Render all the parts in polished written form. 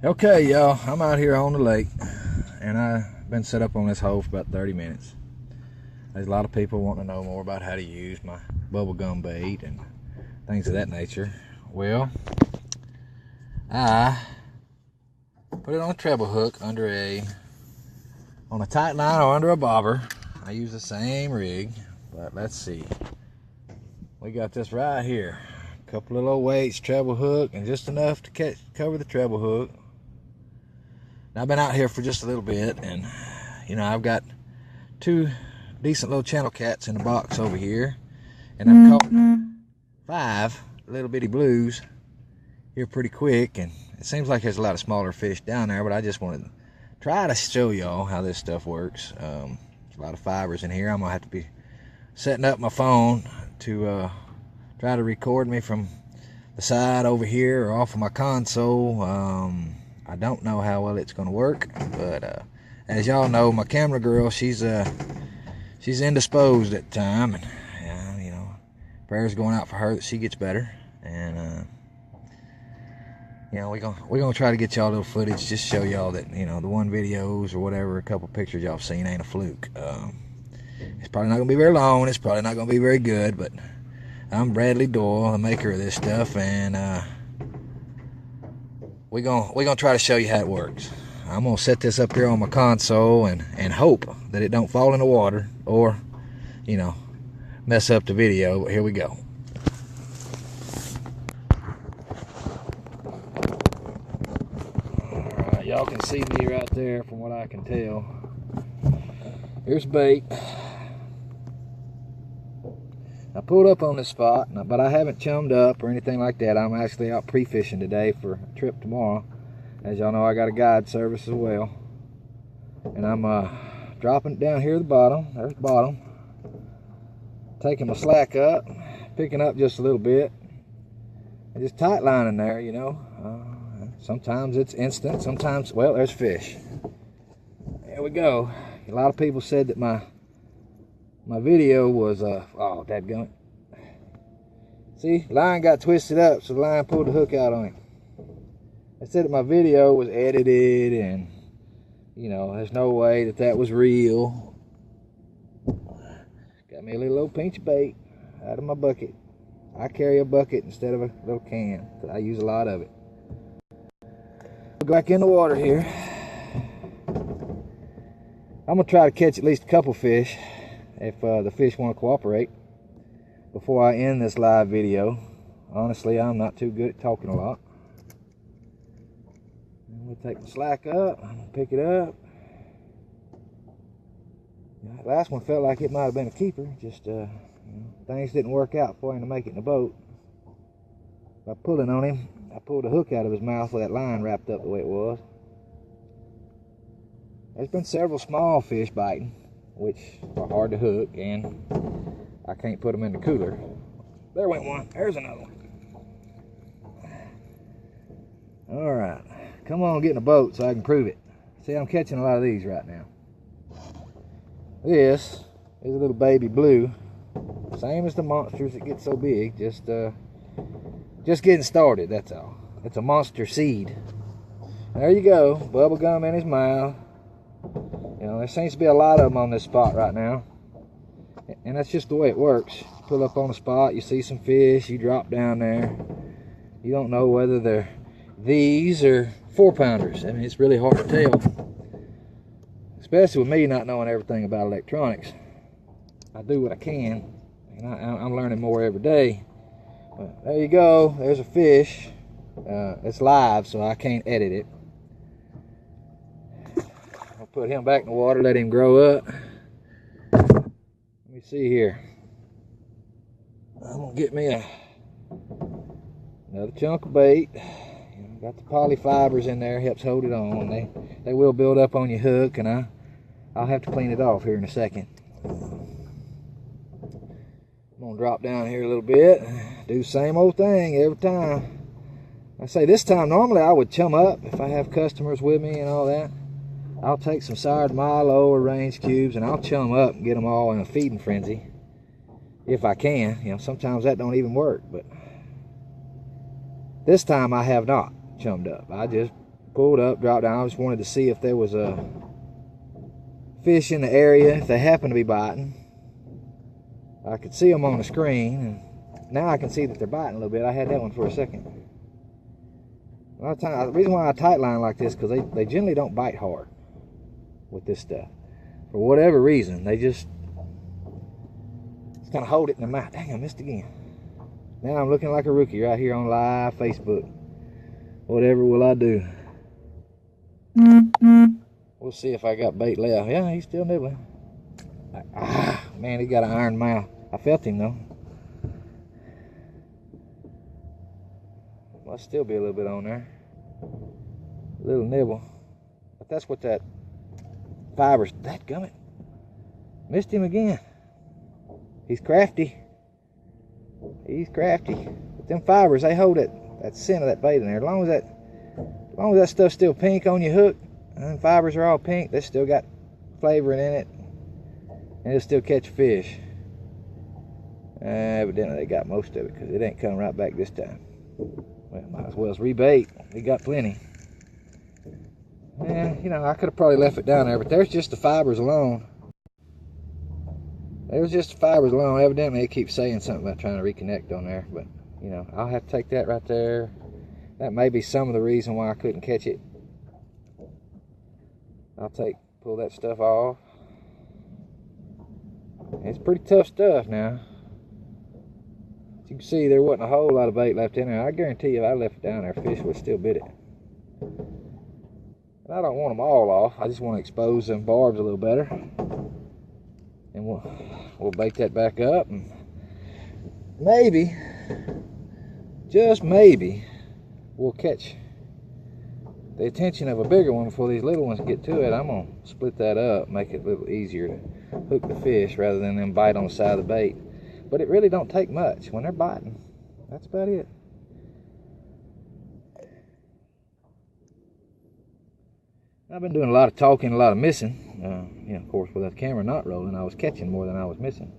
Okay, y'all, I'm out here on the lake, and I've been set up on this hole for about 30 minutes. There's a lot of people wanting to know more about how to use my bubblegum bait and things of that nature. Well, I put it on a treble hook on a tight line or under a bobber. I use the same rig, but let's see. We got this right here. A couple of little weights, treble hook, and just enough to cover the treble hook. Now, I've been out here for just a little bit, and I've got two decent little channel cats in the box over here, and I've caught 5 little bitty blues here pretty quick, and it seems like there's a lot of smaller fish down there, but I just wanted to try to show y'all how this stuff works. There's a lot of fibers in here. I'm gonna have to be setting up my phone to try to record me from the side over here or off of my console. I don't know how well it's gonna work, but as y'all know, my camera girl, she's indisposed at the time, and prayers going out for her that she gets better. And we're gonna try to get y'all a little footage, just show y'all that the one videos or whatever, a couple pictures y'all seen ain't a fluke. It's probably not gonna be very long. It's probably not gonna be very good, but I'm Bradley Doyle, the maker of this stuff, and we're gonna try to show you how it works. I'm gonna set this up here on my console and hope that it don't fall in the water or mess up the video. But here we go. Alright, y'all can see me right there from what I can tell. Here's bait. I pulled up on this spot, but I haven't chummed up or anything like that. I'm actually out pre-fishing today for a trip tomorrow. As y'all know, I got a guide service as well. And I'm dropping it down here at the bottom. There's the bottom. Taking my slack up, picking up just a little bit. And just tight lining there, sometimes it's instant, sometimes, well, there's fish. There we go. A lot of people said that my video was, oh, dadgummit. See, line got twisted up, so the line pulled the hook out on him. They said that my video was edited, and, there's no way that was real. Got me a little pinch of bait out of my bucket. I carry a bucket instead of a little can, because I use a lot of it. Go back in the water here. I'm going to try to catch at least a couple fish, if the fish want to cooperate, before I end this live video. Honestly, I'm not too good at talking a lot. I'm going to take the slack up, I'm going to pick it up. That last one felt like it might have been a keeper, just things didn't work out for him to make it in the boat. By pulling on him, I pulled the hook out of his mouth with that line wrapped up the way it was. There's been several small fish biting, which are hard to hook, and I can't put them in the cooler. There went one. There's another one. All right, come on, get in the boat so I can prove it. See, I'm catching a lot of these right now. This is a little baby blue, same as the monsters that get so big. Just getting started, that's all. It's a monster seed. There you go, bubblegum in his mouth. There seems to be a lot of them on this spot right now, and that's just the way it works. You pull up on a spot, you see some fish, you drop down there. You don't know whether they're these or 4-pounders. I mean, it's really hard to tell, especially with me not knowing everything about electronics. I do what I can, and I'm learning more every day. But there you go, there's a fish. It's live, so I can't edit it. I'll put him back in the water, let him grow up. Let me see here. I'm gonna get me another chunk of bait. Got the poly fibers in there, helps hold it on. They will build up on your hook, and I'll have to clean it off here in a second. I'm gonna drop down here a little bit, do the same old thing every time. I say this time, normally I would chum up if I have customers with me and all that. I'll take some soured Milo or range cubes, and I'll chum up and get them all in a feeding frenzy if I can. Sometimes that don't even work, but this time I have not chummed up. I just pulled up, dropped down. I just wanted to see if there was a fish in the area, if they happen to be biting. I could see them on the screen, and now I can see that they're biting a little bit. I had that one for a second. A lot of times, the reason why I tight line like this, because they generally don't bite hard with this stuff. For whatever reason, they just kind of hold it in the mouth. Dang, I missed again. Now I'm looking like a rookie right here on live Facebook. Whatever will I do? We'll see if I got bait left. Yeah, he's still nibbling. Man, he got an iron mouth. I felt him though. Must still be a little bit on there. A little nibble. But that's what that fiber's. That gummit. Missed him again. He's crafty. He's crafty. But them fibers, they hold that scent of that bait in there. As long as that stuff's still pink on your hook, and the fibers are all pink, they still got flavoring in it, and it'll still catch a fish. Evidently they got most of it, because it ain't coming right back this time. Well, might as well rebait. We got plenty. Yeah, you know, I could have probably left it down there, but there's just the fibers alone. There's just the fibers alone. Evidently it keeps saying something about trying to reconnect on there, but you know, I'll have to take that right there. That may be some of the reason why I couldn't catch it. Pull that stuff off. It's pretty tough stuff now. As you can see, there wasn't a whole lot of bait left in there. I guarantee you if I left it down there, fish would still bit it. And I don't want them all off. I just want to expose them barbs a little better. And we'll bait that back up, and maybe, just maybe, we'll catch the attention of a bigger one before these little ones get to it. I'm gonna split that up, make it a little easier to hook the fish rather than them bite on the side of the bait. But it really don't take much. When they're biting, that's about it. I've been doing a lot of talking, a lot of missing. You know, of course, with that camera not rolling, I was catching more than I was missing.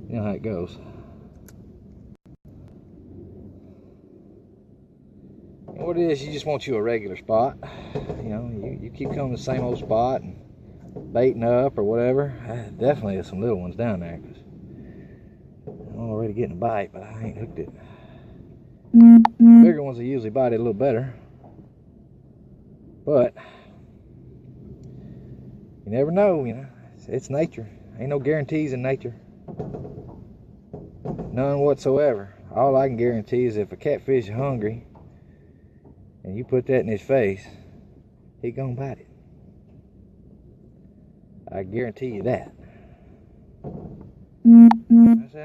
You know how it goes. And what it is, you just want you a regular spot. You know, you keep coming to the same old spot and baiting up or whatever. Definitely there's some little ones down there, because I'm already getting a bite, but I ain't hooked it. Bigger ones will usually bite it a little better, but you never know. You know, it's nature. Ain't no guarantees in nature. None whatsoever. All I can guarantee is if a catfish is hungry and you put that in his face, he gonna bite it. I guarantee you that. I'm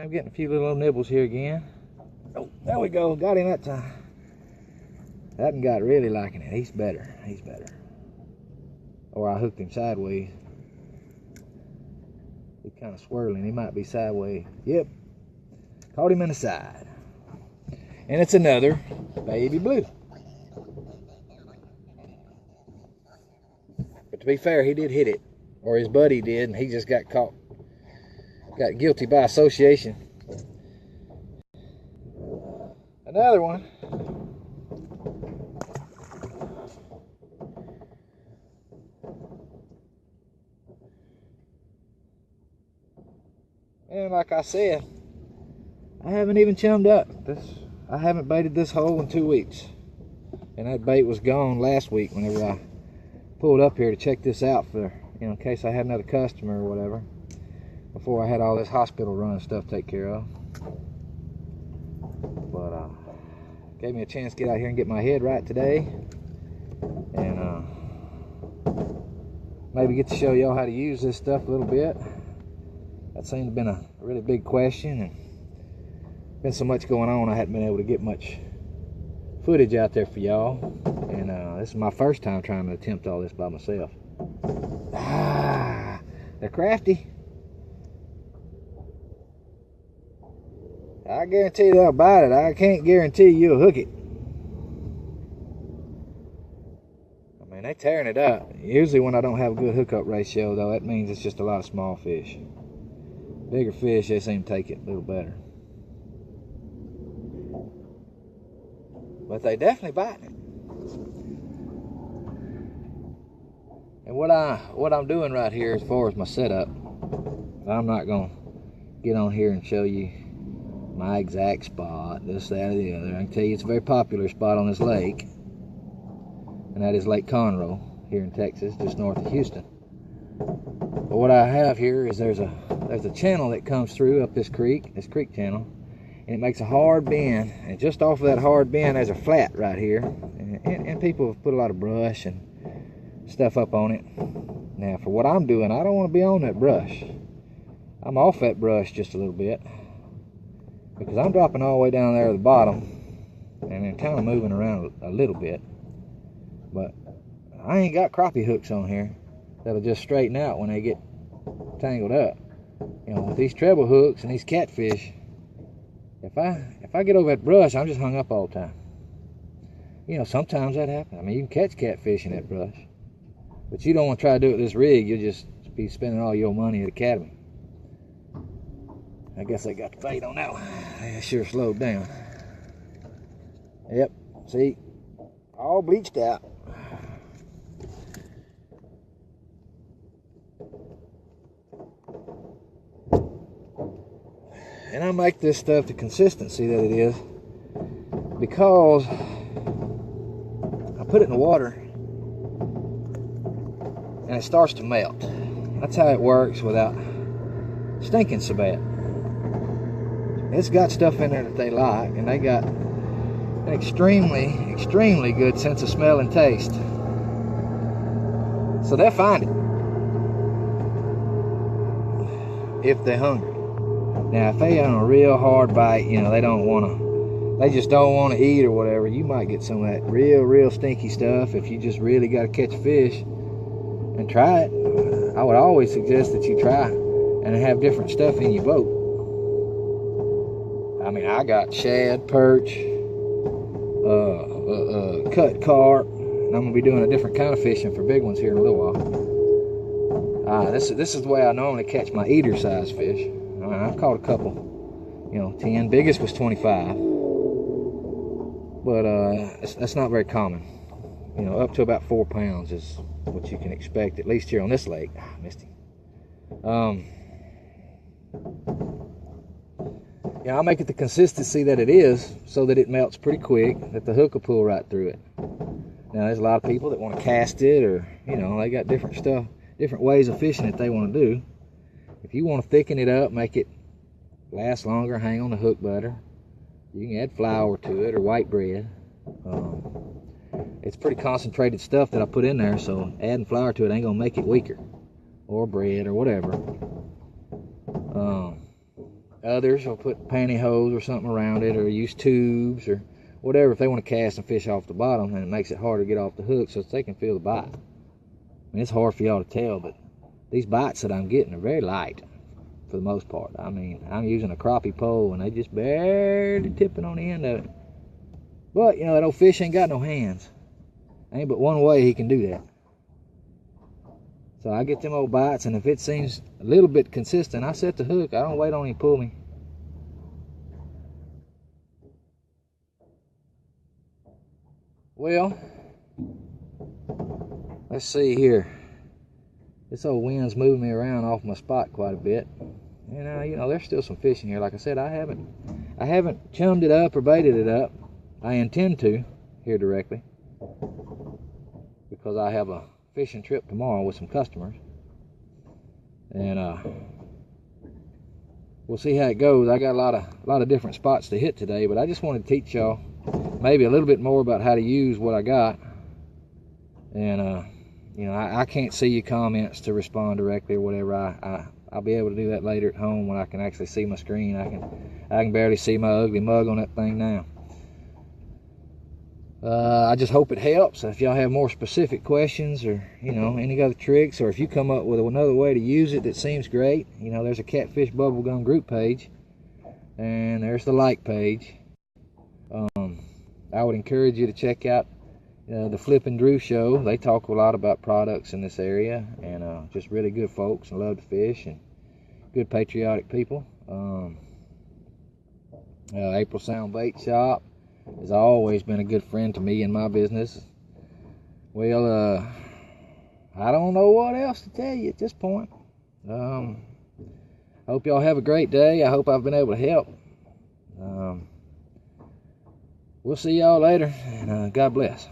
getting a few little nibbles here again. Oh, there we go. Got him that time. That one got really liking it. He's better. He's better. Or I hooked him sideways. He's kind of swirling. He might be sideways. Yep. Caught him in the side. And it's another baby blue. But to be fair, he did hit it. Or his buddy did, and he just got caught. Got guilty by association. Another one. And like I said, I haven't even chummed up. I haven't baited this hole in 2 weeks. And that bait was gone last week whenever I pulled up here to check this out for, you know, in case I had another customer or whatever. Before I had all this hospital run stuff to take care of. But gave me a chance to get out here and get my head right today. And maybe get to show y'all how to use this stuff a little bit. That seemed to have been a really big question, and been so much going on I hadn't been able to get much footage out there for y'all. And this is my first time trying to attempt all this by myself. They're crafty. I guarantee they'll bite it. I can't guarantee you'll hook it. I mean, they're tearing it up. Usually when I don't have a good hookup ratio, though, that means it's just a lot of small fish. Bigger fish, they seem to take it a little better. But they definitely biting it. And what I'm doing right here as far as my setup, I'm not gonna get on here and show you my exact spot, this, that, or the other. I can tell you it's a very popular spot on this lake, and that is Lake Conroe here in Texas, just north of Houston. But what I have here is there's a channel that comes through up this creek channel, and it makes a hard bend, and just off of that hard bend there's a flat right here, and people have put a lot of brush and stuff up on it. Now for what I'm doing, I don't want to be on that brush. I'm off that brush just a little bit, because I'm dropping all the way down there at the bottom and then kind of moving around a little bit. But I ain't got crappie hooks on here that'll just straighten out when they get tangled up. You know, with these treble hooks and these catfish, if I get over that brush, I'm just hung up all the time. You know, sometimes that happens. I mean, you can catch catfish in that brush, but you don't want to try to do it with this rig. You'll just be spending all your money at Academy. I guess I got the bait on that one. I sure slowed down. Yep, see, all bleached out. And I make this stuff the consistency that it is because I put it in the water and it starts to melt. That's how it works without stinking so bad. It's got stuff in there that they like, and they got an extremely good sense of smell and taste. So they'll find it if they're hungry. Now, if they on a real hard bite, you know, they just don't want to eat or whatever, you might get some of that real stinky stuff if you just really got to catch a fish and try it. I would always suggest that you try and have different stuff in your boat. I mean, I got shad, perch, cut carp, and I'm gonna be doing a different kind of fishing for big ones here in a little while. This is the way I normally catch my eater size fish. I've caught a couple, you know, 10. Biggest was 25, but that's not very common. You know, up to about 4 pounds is what you can expect, at least here on this lake. Missed him. Yeah, I'll make it the consistency that it is, so that it melts pretty quick, that the hook will pull right through it. Now, there's a lot of people that want to cast it, or, you know, they got different stuff, different ways of fishing that they want to do. If you want to thicken it up, make it last longer, hang on the hook better, you can add flour to it or white bread. It's pretty concentrated stuff that I put in there, so adding flour to it ain't gonna make it weaker, or bread or whatever. Others will put pantyhose or something around it, or use tubes or whatever if they want to cast and fish off the bottom, and it makes it harder to get off the hook so that they can feel the bite. I mean, it's hard for y'all to tell, but these bites that I'm getting are very light for the most part. I mean, I'm using a crappie pole and they just barely tipping on the end of it. But, you know, that old fish ain't got no hands. Ain't but one way he can do that. So I get them old bites, and if it seems a little bit consistent, I set the hook. I don't wait on him to pull me. Well, let's see here. This old wind's moving me around off my spot quite a bit. And you know, there's still some fish in here. Like I said, I haven't chummed it up or baited it up. I intend to here directly, because I have a fishing trip tomorrow with some customers, and we'll see how it goes. I got a lot of different spots to hit today, but I just wanted to teach y'all maybe a little bit more about how to use what I got. And you know, I can't see your comments to respond directly or whatever. I'll be able to do that later at home when I can actually see my screen. I can barely see my ugly mug on that thing now. I just hope it helps. If y'all have more specific questions, or, you know, any other tricks, or if you come up with another way to use it that seems great, you know, there's a Catfish Bubblegum group page, and there's the like page. I would encourage you to check out the Flip and Drew show. They talk a lot about products in this area, and just really good folks and love to fish, and good patriotic people. April Sound Bait Shop has always been a good friend to me in my business. Well, I don't know what else to tell you at this point. Hope y'all have a great day. I hope I've been able to help. We'll see y'all later, and God bless.